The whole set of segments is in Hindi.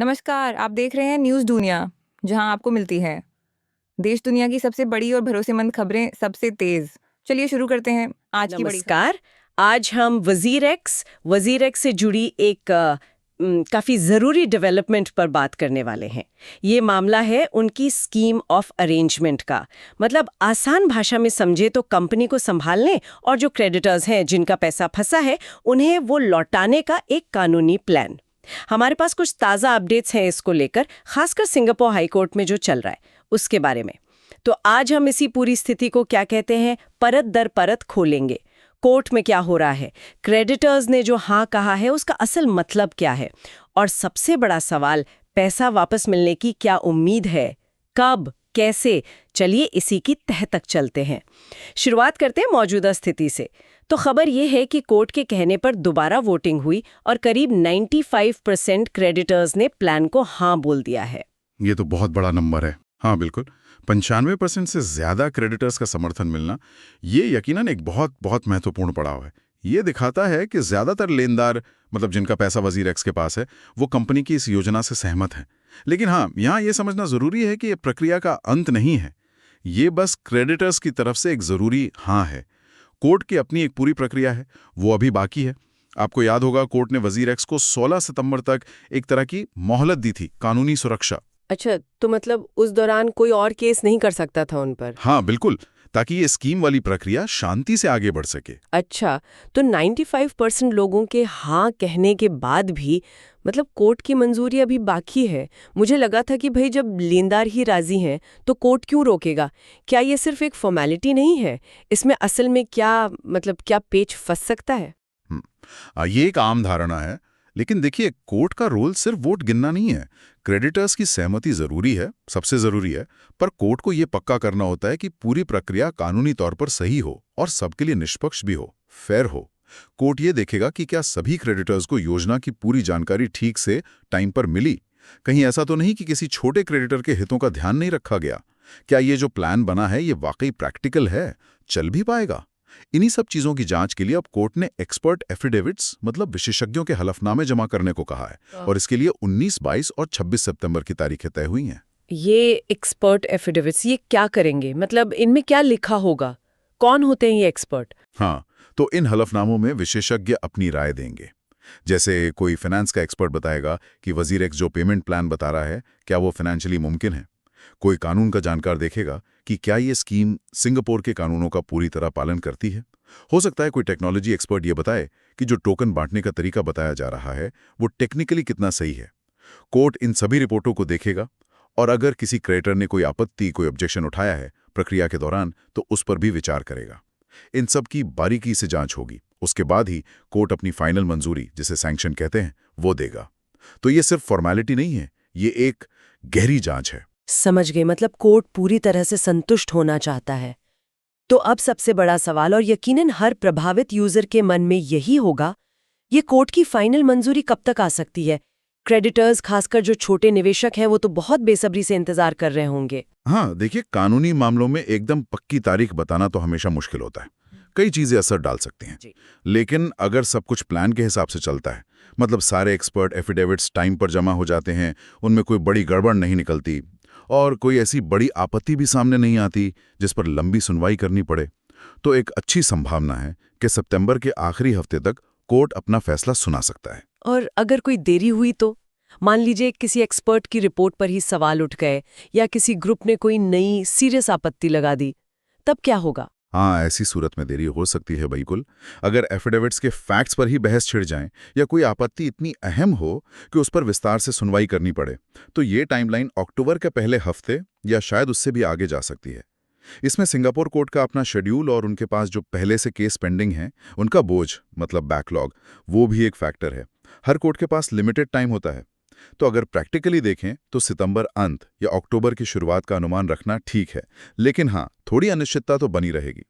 नमस्कार, आप देख रहे हैं न्यूज़ दुनिया, जहां आपको मिलती है देश दुनिया की सबसे बड़ी और भरोसेमंद खबरें सबसे तेज। चलिए शुरू करते हैं आज की बड़ी खबर। नमस्कार। आज हम वजीर एक्स से जुड़ी एक काफी जरूरी डेवलपमेंट पर बात करने वाले हैं। ये मामला है उनकी स्कीम ऑफ अरेंजमेंट का। मतलब आसान भाषा में समझे तो कंपनी को संभालने और जो क्रेडिटर्स हैं जिनका पैसा फंसा है उन्हें वो लौटाने का एक कानूनी प्लान। हमारे पास कुछ ताज़ा अपडेट्स हैं इसको लेकर, खासकर सिंगापुर हाईकोर्ट में जो चल रहा है उसके बारे में। तो आज हम इसी पूरी स्थिति को क्या कहते हैं परत दर परत खोलेंगे। कोर्ट में क्या हो रहा है, क्रेडिटर्स ने जो हाँ कहा है उसका असल मतलब क्या है, और सबसे बड़ा सवाल, पैसा वापस मिलने की क्या उम्मीद है, कब, कैसे। चलिए इसी की तह तक चलते हैं। शुरुआत करते हैं मौजूदा स्थिति से। तो खबर यह है कि कोर्ट के कहने पर दोबारा वोटिंग हुई और करीब 95% क्रेडिटर्स ने प्लान को हाँ बोल दिया है। ये तो बहुत बड़ा नंबर है। हाँ बिल्कुल, 95% से ज्यादा क्रेडिटर्स का समर्थन मिलना ये यकीनन एक बहुत बहुत महत्वपूर्ण पड़ाव है। ये दिखाता है कि ज्यादातर लेनदार, मतलब जिनका पैसा वजीर एक्स के पास है, वो कंपनी की इस योजना से सहमत हैं। लेकिन हाँ, यहाँ ये समझना जरूरी है कि ये प्रक्रिया का अंत नहीं है। ये बस क्रेडिटर्स की तरफ से एक जरूरी हाँ है। कोर्ट की अपनी एक पूरी प्रक्रिया है, वो अभी बाकी है। आपको याद होगा, कोर्ट ने वजीर एक्स को 16 सितंबर तक एक तरह की मोहलत दी थी, कानूनी सुरक्षा। अच्छा, तो मतलब उस दौरान कोई और केस नहीं कर सकता था उन पर? हाँ बिल्कुल, ताकि ये स्कीम वाली प्रक्रिया शांति से आगे बढ़ सके। अच्छा, तो 95% लोगों के हाँ कहने के बाद भी मतलब कोर्ट की मंजूरी अभी बाकी है। मुझे लगा था कि भाई जब लेनदार ही राजी हैं तो कोर्ट क्यों रोकेगा? क्या ये सिर्फ एक फॉर्मेलिटी नहीं है? इसमें असल में क्या पेच फंस सकता है? ये एक आम धारणा है, लेकिन देखिए, कोर्ट का रोल सिर्फ वोट गिनना नहीं है। क्रेडिटर्स की सहमति जरूरी है, सबसे जरूरी है, पर कोर्ट को ये पक्का करना होता है कि पूरी प्रक्रिया कानूनी तौर पर सही हो और सबके लिए निष्पक्ष भी हो, फेयर हो। कोर्ट ये देखेगा कि क्या सभी क्रेडिटर्स को योजना की पूरी जानकारी ठीक से टाइम पर मिली। कहीं ऐसा तो नहीं कि किसी छोटे क्रेडिटर के हितों का ध्यान नहीं रखा गया। क्या ये जो प्लान बना है ये वाकई प्रैक्टिकल है, चल भी पाएगा? इन्हीं सब चीजों की जांच के लिए अब कोर्ट ने एक्सपर्ट एफिडेविट्स, मतलब विशेषज्ञों के हलफनामे जमा करने को कहा है, और इसके लिए 19, 22 और 26 सितंबर की तारीखें तय हुई हैं। ये एक्सपर्ट एफिडेविट्स ये क्या करेंगे? मतलब इनमें क्या लिखा होगा? कौन होते हैं ये एक्सपर्ट? हाँ, तो इन हलफनामों में विशेषज्ञ अपनी राय देंगे। जैसे कोई फाइनेंस का एक्सपर्ट बताएगा कि वजीर एक्स जो पेमेंट प्लान बता रहा है, क्या वो फाइनेंशियली मुमकिन है। कोई कानून का जानकार देखेगा कि क्या ये स्कीम सिंगापुर के कानूनों का पूरी तरह पालन करती है। हो सकता है कोई टेक्नोलॉजी एक्सपर्ट ये बताए कि जो टोकन बांटने का तरीका बताया जा रहा है वो टेक्निकली कितना सही है। कोर्ट इन सभी रिपोर्टों को देखेगा, और अगर किसी क्रेडिटर ने कोई आपत्ति, कोई ऑब्जेक्शन उठाया है प्रक्रिया के दौरान, तो उस पर भी विचार करेगा। इन सब की बारीकी से जांच होगी। उसके बाद ही कोर्ट अपनी फाइनल मंजूरी, जिसे सैंक्शन कहते हैं, वो देगा। तो ये सिर्फ फॉर्मेलिटी नहीं है, ये एक गहरी जांच है। समझ गए, मतलब कोर्ट पूरी तरह से संतुष्ट होना चाहता है। तो अब सबसे बड़ा सवाल, और यकीनन हर प्रभावित यूजर के मन में यही होगा, ये कोर्ट की फाइनल मंजूरी कब तक आ सकती है? क्रेडिटर्स, खासकर जो छोटे निवेशक हैं, वो तो बहुत बेसब्री से इंतजार कर रहे होंगे। हाँ देखिए, कानूनी मामलों में एकदम पक्की तारीख बताना तो हमेशा मुश्किल होता है। कई चीजें असर डाल सकती हैं। लेकिन अगर सब कुछ प्लान के हिसाब से चलता है, मतलब सारे एक्सपर्ट एफिडेविट्स टाइम पर जमा हो जाते हैं, उनमें कोई बड़ी गड़बड़ नहीं निकलती, और कोई ऐसी बड़ी आपत्ति भी सामने नहीं आती जिस पर लंबी सुनवाई करनी पड़े, तो एक अच्छी संभावना है कि सितंबर के आखिरी हफ्ते तक कोर्ट अपना फैसला सुना सकता है। और अगर कोई देरी हुई तो? मान लीजिए किसी एक्सपर्ट की रिपोर्ट पर ही सवाल उठ गए, या किसी ग्रुप ने कोई नई सीरियस आपत्ति लगा दी, तब क्या होगा? हाँ, ऐसी सूरत में देरी हो सकती है बिल्कुल। अगर एफिडेविट्स के फैक्ट्स पर ही बहस छिड़ जाए, या कोई आपत्ति इतनी अहम हो कि उस पर विस्तार से सुनवाई करनी पड़े, तो ये टाइमलाइन अक्टूबर के पहले हफ्ते या शायद उससे भी आगे जा सकती है। इसमें सिंगापुर कोर्ट का अपना शेड्यूल और उनके पास जो पहले से केस पेंडिंग हैं, उनका बोझ, मतलब बैकलॉग, वो भी एक फैक्टर है। हर कोर्ट के पास लिमिटेड टाइम होता है। तो अगर प्रैक्टिकली देखें तो सितंबर अंत या अक्टूबर की शुरुआत का अनुमान रखना ठीक है। लेकिन हाँ, थोड़ी अनिश्चितता तो बनी रहेगी।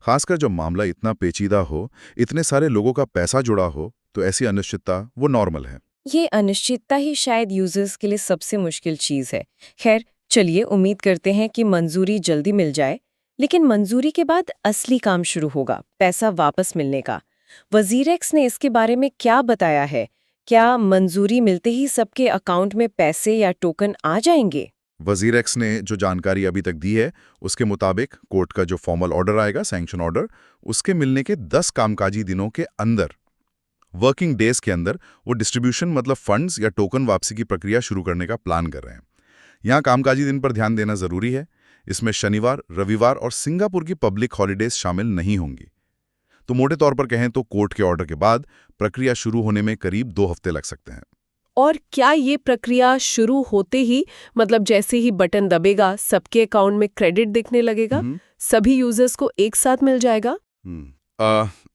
खासकर जब मामला इतना पेचीदा हो, इतने सारे लोगों का पैसा जुड़ा हो, तो ऐसी अनिश्चितता वो नॉर्मल है। ये अनिश्चितता ही शायद यूजर्स के लिए सबसे मुश्किल चीज़ है। खैर, चलिए उम्मीद करते हैं कि मंजूरी जल्दी मिल जाए। लेकिन मंजूरी के बाद असली काम शुरू होगा, पैसा वापस मिलने का। वजीर एक्स ने इसके बारे में क्या बताया है? क्या मंजूरी मिलते ही सबके अकाउंट में पैसे या टोकन आ जाएंगे? वजीरेक्स ने जो जानकारी अभी तक दी है उसके मुताबिक कोर्ट का जो फॉर्मल ऑर्डर आएगा, सैंक्शन ऑर्डर, उसके मिलने के 10 कामकाजी दिनों के अंदर, वर्किंग डेज के अंदर, वो डिस्ट्रीब्यूशन मतलब फंड्स या टोकन वापसी की प्रक्रिया शुरू करने का प्लान कर रहे हैं। यहाँ कामकाजी दिन पर ध्यान देना जरूरी है। इसमें शनिवार, रविवार और सिंगापुर की पब्लिक हॉलीडेज शामिल नहीं होंगी। तो मोटे तौर पर कहें तो कोर्ट के ऑर्डर के बाद प्रक्रिया शुरू होने में करीब 2 हफ्ते लग सकते हैं। और क्या ये प्रक्रिया शुरू होते ही, मतलब जैसे ही बटन दबेगा, सबके अकाउंट में क्रेडिट दिखने लगेगा? सभी यूजर्स को एक साथ मिल जाएगा?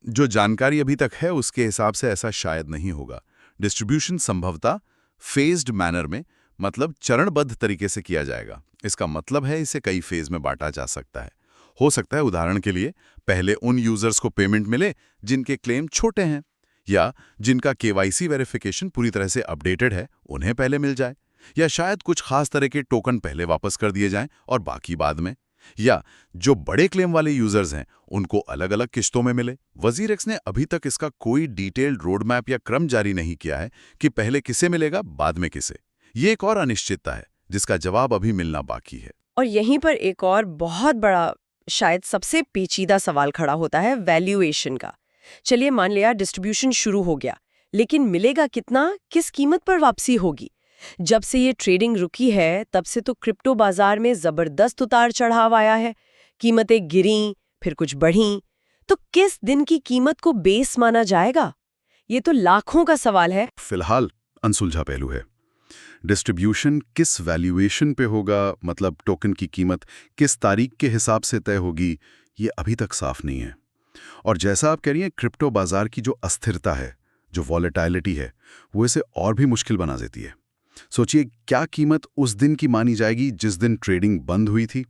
जो जानकारी अभी तक है उसके हिसाब से ऐसा शायद नहीं होगा। डिस्ट्रीब्यूशन संभवतः फेज्ड मैनर में, मतलब चरणबद्ध तरीके से किया जाएगा। इसका मतलब है इसे कई फेज में बांटा जा सकता है। हो सकता है उदाहरण के लिए पहले उन यूजर्स को पेमेंट मिले जिनके क्लेम छोटे हैं, या जिनका केवाईसी वेरिफिकेशन पूरी तरह से अपडेटेड है उन्हें पहले मिल जाए, या शायद कुछ खास तरह के टोकन पहले वापस कर दिए जाएं और बाकी बाद में, या जो बड़े क्लेम वाले यूजर्स हैं उनको अलग अलग किश्तों में मिले। वजीरेक्स ने अभी तक इसका कोई डिटेल्ड रोड मैप या क्रम जारी नहीं किया है कि पहले किसे मिलेगा बाद में किसे। ये एक और अनिश्चितता है जिसका जवाब अभी मिलना बाकी है। और यहीं पर एक और बहुत बड़ा, शायद सबसे पेचीदा सवाल खड़ा होता है वैल्यूएशन का। चलिए मान लिया डिस्ट्रीब्यूशन शुरू हो गया, लेकिन मिलेगा कितना, किस कीमत पर वापसी होगी? जब से ये ट्रेडिंग रुकी है तब से तो क्रिप्टो बाजार में जबरदस्त उतार चढ़ाव आया है। कीमतें गिरीं, फिर कुछ बढ़ीं। तो किस दिन की कीमत को बेस माना जाएगा? ये तो लाखों का सवाल है। फिलहाल अनसुलझा पहलू है। डिस्ट्रीब्यूशन किस वैल्यूएशन पे होगा, मतलब टोकन की कीमत किस तारीख के हिसाब से तय होगी, ये अभी तक साफ नहीं है। और जैसा आप कह रही हैं, क्रिप्टो बाजार की जो अस्थिरता है, जो वॉलेटिलिटी है, वो इसे और भी मुश्किल बना देती है। सोचिए, क्या कीमत उस दिन की मानी जाएगी जिस दिन ट्रेडिंग बंद हुई थी,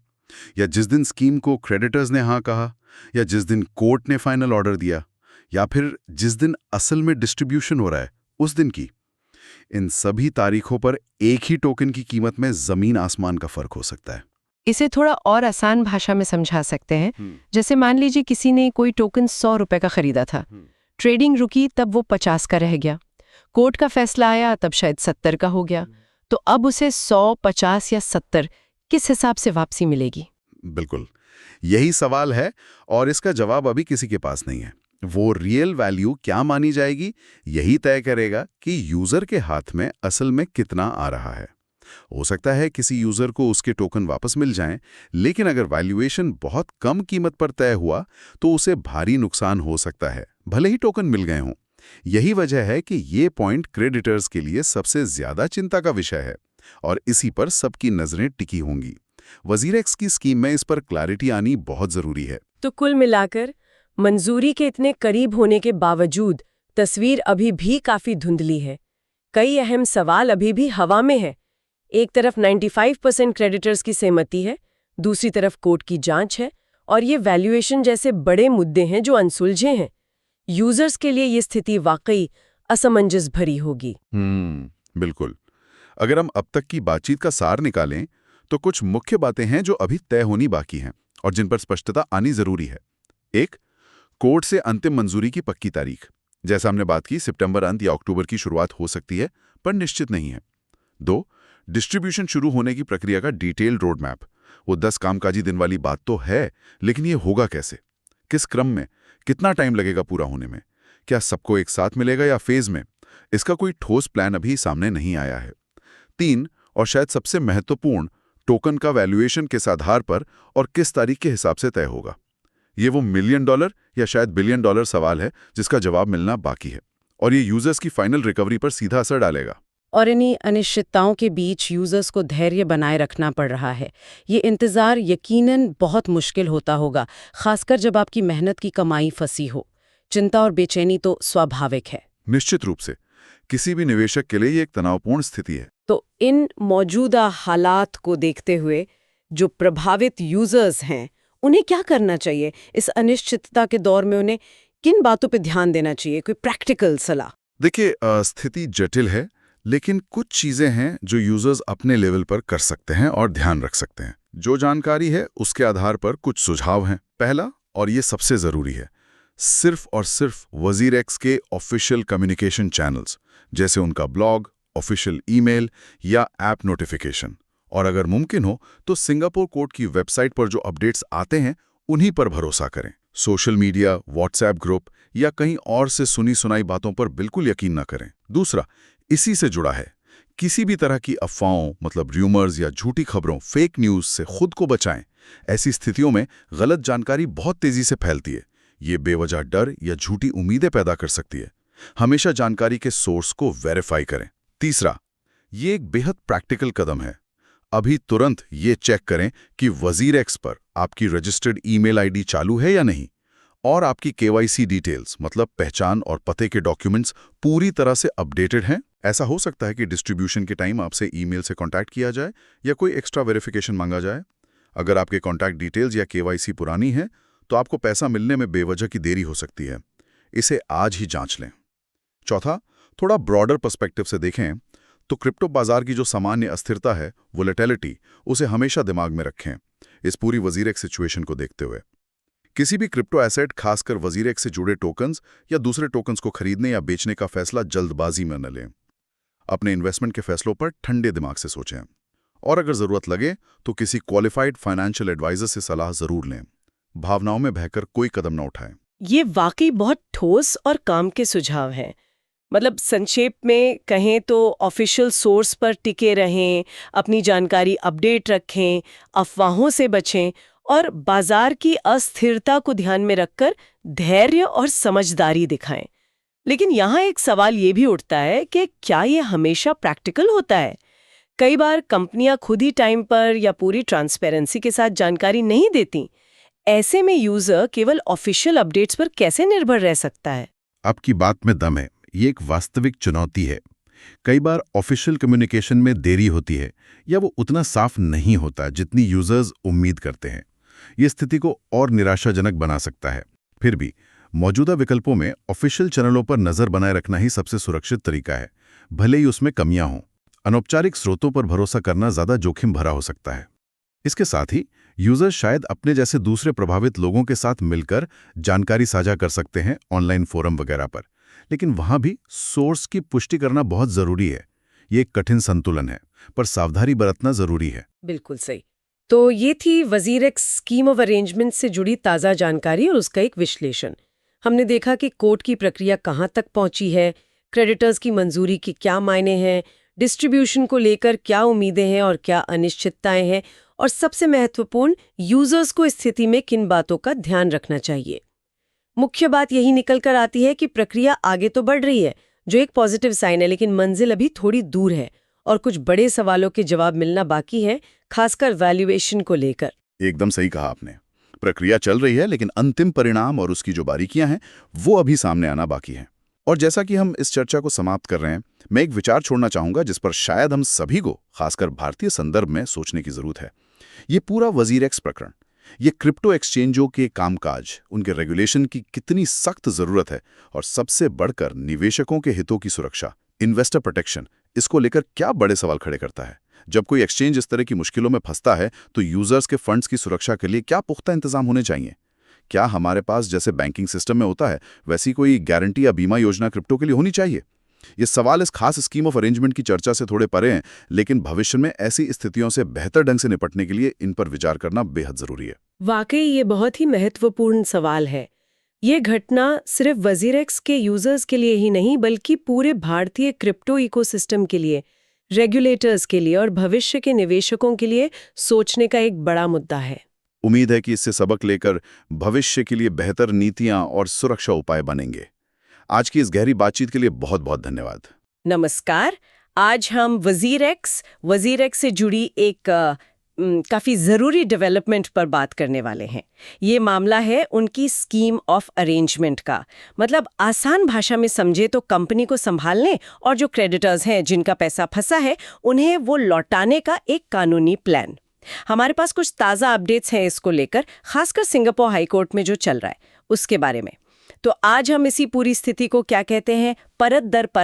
या जिस दिन स्कीम को क्रेडिटर्स ने हाँ कहा, या जिस दिन कोर्ट ने फाइनल ऑर्डर दिया, या फिर जिस दिन असल में डिस्ट्रीब्यूशन हो रहा है उस दिन की? इन सभी तारीखों पर एक ही टोकन की कीमत में जमीन आसमान का फर्क हो सकता है। इसे थोड़ा और आसान भाषा में समझा सकते हैं। जैसे मान लीजिए किसी ने कोई टोकन 100 रुपए का खरीदा था, ट्रेडिंग रुकी तब वो 50 का रह गया, कोर्ट का फैसला आया तब शायद 70 का हो गया। तो अब उसे 100, 50 या 70 किस हिसाब से वापसी मिलेगी? बिल्कुल यही सवाल है, और इसका जवाब अभी किसी के पास नहीं है। वो रियल वैल्यू क्या मानी जाएगी, यही तय करेगा कि यूजर के हाथ में असल में कितना आ रहा है। हो सकता है किसी यूजर को उसके टोकन वापस मिल जाएं, लेकिन अगर वैल्यूएशन बहुत कम कीमत पर तय हुआ तो उसे भारी नुकसान हो सकता है, भले ही टोकन मिल गए हों। यही वजह है कि ये पॉइंट क्रेडिटर्स के लिए सबसे ज्यादा चिंता का विषय है, और इसी पर सबकी नजरें टिकी होंगी। वजीरेक्स की स्कीम में इस पर क्लैरिटी आनी बहुत जरूरी है। तो कुल मिलाकर मंजूरी के इतने करीब होने के बावजूद तस्वीर अभी भी काफी धुंधली है। कई अहम सवाल अभी भी हवा में है। एक तरफ 95% क्रेडिटर्स की सहमति है, दूसरी तरफ कोर्ट की जांच है, और ये वैल्यूएशन जैसे बड़े मुद्दे हैं जो अनसुलझे हैं। यूजर्स के लिए ये स्थिति वाकई असमंजस भरी होगी। बिल्कुल। अगर हम अब तक की बातचीत का सार निकालें तो कुछ मुख्य बातें हैं जो अभी तय होनी बाकी हैं और जिन पर स्पष्टता आनी जरूरी है। 1. कोर्ट से अंतिम मंजूरी की पक्की तारीख। जैसा हमने बात की, सितंबर अंत या अक्टूबर की शुरुआत हो सकती है, पर निश्चित नहीं है। 2. डिस्ट्रीब्यूशन शुरू होने की प्रक्रिया का डिटेल्ड रोड मैप। वो 10 कामकाजी दिन वाली बात तो है, लेकिन ये होगा कैसे, किस क्रम में, कितना टाइम लगेगा पूरा होने में, क्या सबको एक साथ मिलेगा या फेज में? इसका कोई ठोस प्लान अभी सामने नहीं आया है। 3. और शायद सबसे महत्वपूर्ण, टोकन का वैल्यूएशन किस आधार पर और किस तारीख के हिसाब से तय होगा। ये वो $1 मिलियन या शायद $1 बिलियन सवाल है जिसका जवाब मिलना बाकी है, और ये यूजर्स की फाइनल रिकवरी पर सीधा असर डालेगा। और इन्हीं अनिश्चितताओं के बीच यूजर्स को धैर्य बनाए रखना पड़ रहा है। ये इंतज़ार यकीनन बहुत मुश्किल होता होगा, खासकर जब आपकी मेहनत की कमाई फंसी हो। चिंता और बेचैनी तो स्वाभाविक है। निश्चित रूप से किसी भी निवेशक के लिए ये एक तनावपूर्ण स्थिति है। तो इन मौजूदा हालात को देखते हुए जो प्रभावित यूजर्स हैं उन्हें क्या करना चाहिए? इस अनिश्चितता के दौर में उन्हें किन बातों पे ध्यान देना चाहिए? कोई प्रैक्टिकल सलाह? देखिए, स्थिति जटिल है, लेकिन कुछ चीजें हैं जो यूजर्स अपने लेवल पर कर सकते हैं और ध्यान रख सकते हैं। जो जानकारी है उसके आधार पर कुछ सुझाव हैं। पहला, और ये सबसे जरूरी है, सिर्फ और सिर्फ वजीर एक्स के ऑफिशियल कम्युनिकेशन चैनल्स, जैसे उनका ब्लॉग, ऑफिशियल ईमेल या ऐप नोटिफिकेशन। और अगर मुमकिन हो तो सिंगापुर कोर्ट की वेबसाइट पर जो अपडेट्स आते हैं उन्हीं पर भरोसा करें। सोशल मीडिया, व्हाट्सएप ग्रुप या कहीं और से सुनी सुनाई बातों पर बिल्कुल यकीन न करें। दूसरा, इसी से जुड़ा है, किसी भी तरह की अफवाहों मतलब र्यूमर्स या झूठी खबरों, फेक न्यूज़ से खुद को बचाएं। ऐसी स्थितियों में गलत जानकारी बहुत तेजी से फैलती है। ये बेवजह डर या झूठी उम्मीदें पैदा कर सकती है। हमेशा जानकारी के सोर्स को वेरीफाई करें। तीसरा, ये एक बेहद प्रैक्टिकल कदम है। अभी तुरंत ये चेक करें कि वजीर एक्स पर आपकी रजिस्टर्ड ईमेल आईडी चालू है या नहीं, और आपकी केवाईसी डिटेल्स मतलब पहचान और पते के डॉक्यूमेंट्स पूरी तरह से अपडेटेड हैं। ऐसा हो सकता है कि डिस्ट्रीब्यूशन के टाइम आपसे ईमेल से कांटेक्ट किया जाए या कोई एक्स्ट्रा वेरिफिकेशन मांगा जाए। अगर आपके कॉन्टैक्ट डिटेल्स या केवाईसी पुरानी है तो आपको पैसा मिलने में बेवजह की देरी हो सकती है। इसे आज ही जांच लें। चौथा, थोड़ा ब्रॉडर पर्सपेक्टिव से देखें तो क्रिप्टो बाजार की जो सामान्य अस्थिरता है, वोलेटिलिटी, उसे हमेशा दिमाग में रखें इस पूरी वजीर एक्स सिचुएशन को देखते हुए। किसी भी क्रिप्टो एसेट, खासकर वजीर एक्स से जुड़े टोकन्स या दूसरे टोकन्स को खरीदने या बेचने का फैसला जल्दबाजी में न लें। अपने इन्वेस्टमेंट के फैसलों पर ठंडे दिमाग से सोचें और अगर जरूरत लगे तो किसी क्वालिफाइड फाइनेंशियल एडवाइजर से सलाह जरूर लें। भावनाओं में बहकर कोई कदम न उठाएं। ये वाकई बहुत ठोस और काम के सुझाव हैं। मतलब संक्षेप में कहें तो ऑफिशियल सोर्स पर टिके रहें, अपनी जानकारी अपडेट रखें, अफवाहों से बचें और बाजार की अस्थिरता को ध्यान में रखकर धैर्य और समझदारी दिखाएं। लेकिन यहाँ एक सवाल ये भी उठता है कि क्या ये हमेशा प्रैक्टिकल होता है? कई बार कंपनियां खुद ही टाइम पर या पूरी ट्रांसपेरेंसी के साथ जानकारी नहीं देती। ऐसे में यूजर केवल ऑफिशियल अपडेट्स पर कैसे निर्भर रह सकता है? आपकी बात में दम है। ये एक वास्तविक चुनौती है। कई बार ऑफिशियल कम्युनिकेशन में देरी होती है या वो उतना साफ नहीं होता जितनी यूजर्स उम्मीद करते हैं। ये स्थिति को और निराशाजनक बना सकता है। फिर भी मौजूदा विकल्पों में ऑफिशियल चैनलों पर नजर बनाए रखना ही सबसे सुरक्षित तरीका है, भले ही उसमें कमियां हों। अनौपचारिक स्रोतों पर भरोसा करना ज्यादा जोखिम भरा हो सकता है। इसके साथ ही यूजर शायद अपने जैसे दूसरे प्रभावित लोगों के साथ मिलकर जानकारी साझा कर सकते हैं ऑनलाइन फोरम वगैरह पर, लेकिन वहां भी सोर्स की पुष्टि करना बहुत जरूरी है। ये एक कठिन संतुलन है, पर सावधानी बरतना जरूरी है। बिल्कुल सही। तो ये थी वजीर एक्स स्कीम ऑफ अरेंजमेंट से जुड़ी ताज़ा जानकारी और उसका एक विश्लेषण। हमने देखा कि कोर्ट की प्रक्रिया कहाँ तक पहुंची है, क्रेडिटर्स की मंजूरी के क्या मायने हैं, डिस्ट्रीब्यूशन को लेकर क्या उम्मीदें हैं और क्या अनिश्चितताएं हैं, और सबसे महत्वपूर्ण, यूजर्स को इस स्थिति में किन बातों का ध्यान रखना चाहिए। मुख्य बात यही निकल कर आती है कि प्रक्रिया आगे तो बढ़ रही है, जो एक पॉजिटिव साइन है, लेकिन मंजिल अभी थोड़ी दूर है और कुछ बड़े सवालों के जवाब मिलना बाकी है, खासकर वैल्यूएशन को लेकर। एकदम सही कहा आपने। प्रक्रिया चल रही है, लेकिन अंतिम परिणाम और उसकी जो बारीकियां हैं वो अभी सामने आना बाकी है। और जैसा कि हम इस चर्चा को समाप्त कर रहे हैं, मैं एक विचार छोड़ना चाहूंगा जिस पर शायद हम सभी को, खासकर भारतीय संदर्भ में, सोचने की जरूरत है। ये पूरा वजीर एक्स प्रकरण, ये क्रिप्टो एक्सचेंजों के कामकाज, उनके रेगुलेशन की कितनी सख्त जरूरत है, और सबसे बढ़कर निवेशकों के हितों की सुरक्षा, इन्वेस्टर प्रोटेक्शन, इसको लेकर क्या बड़े सवाल खड़े करता है। जब कोई एक्सचेंज इस तरह की मुश्किलों में फंसता है तो यूजर्स के फंड्स की सुरक्षा के लिए क्या पुख्ता इंतजाम होने चाहिए? क्या हमारे पास जैसे बैंकिंग सिस्टम में होता है वैसी कोई गारंटी या बीमा योजना क्रिप्टो के लिए होनी चाहिए? ये सवाल इस खास स्कीम ऑफ अरेंजमेंट की चर्चा से थोड़े परे हैं, लेकिन भविष्य में ऐसी स्थितियों से बेहतर ढंग से निपटने के लिए इन पर विचार करना बेहद जरूरी है। वाकई ये बहुत ही महत्वपूर्ण सवाल है। ये घटना सिर्फ वजीर एक्स के यूजर्स के लिए ही नहीं, बल्कि पूरे भारतीय क्रिप्टो इकोसिस्टम के लिए, रेगुलेटर्स के लिए और भविष्य के निवेशकों के लिए सोचने का एक बड़ा मुद्दा है। उम्मीद है कि इससे सबक लेकर भविष्य के लिए बेहतर नीतियां और सुरक्षा उपाय बनेंगे। आज की इस गहरी बातचीत के लिए बहुत बहुत धन्यवाद। नमस्कार। आज हम वजीर एक्स से जुड़ी एक काफ़ी ज़रूरी डेवलपमेंट पर बात करने वाले हैं। ये मामला है उनकी स्कीम ऑफ अरेंजमेंट का। मतलब आसान भाषा में समझे तो कंपनी को संभालने और जो क्रेडिटर्स हैं जिनका पैसा फंसा है उन्हें वो लौटाने का एक कानूनी प्लान। हमारे पास कुछ ताज़ा अपडेट्स हैं इसको लेकर, खासकर सिंगापुर हाई कोर्ट में जो चल रहा है उसके बारे में। तो आज हम इसी पूरी स्थिति को क्या कहते हैं, परत दर परत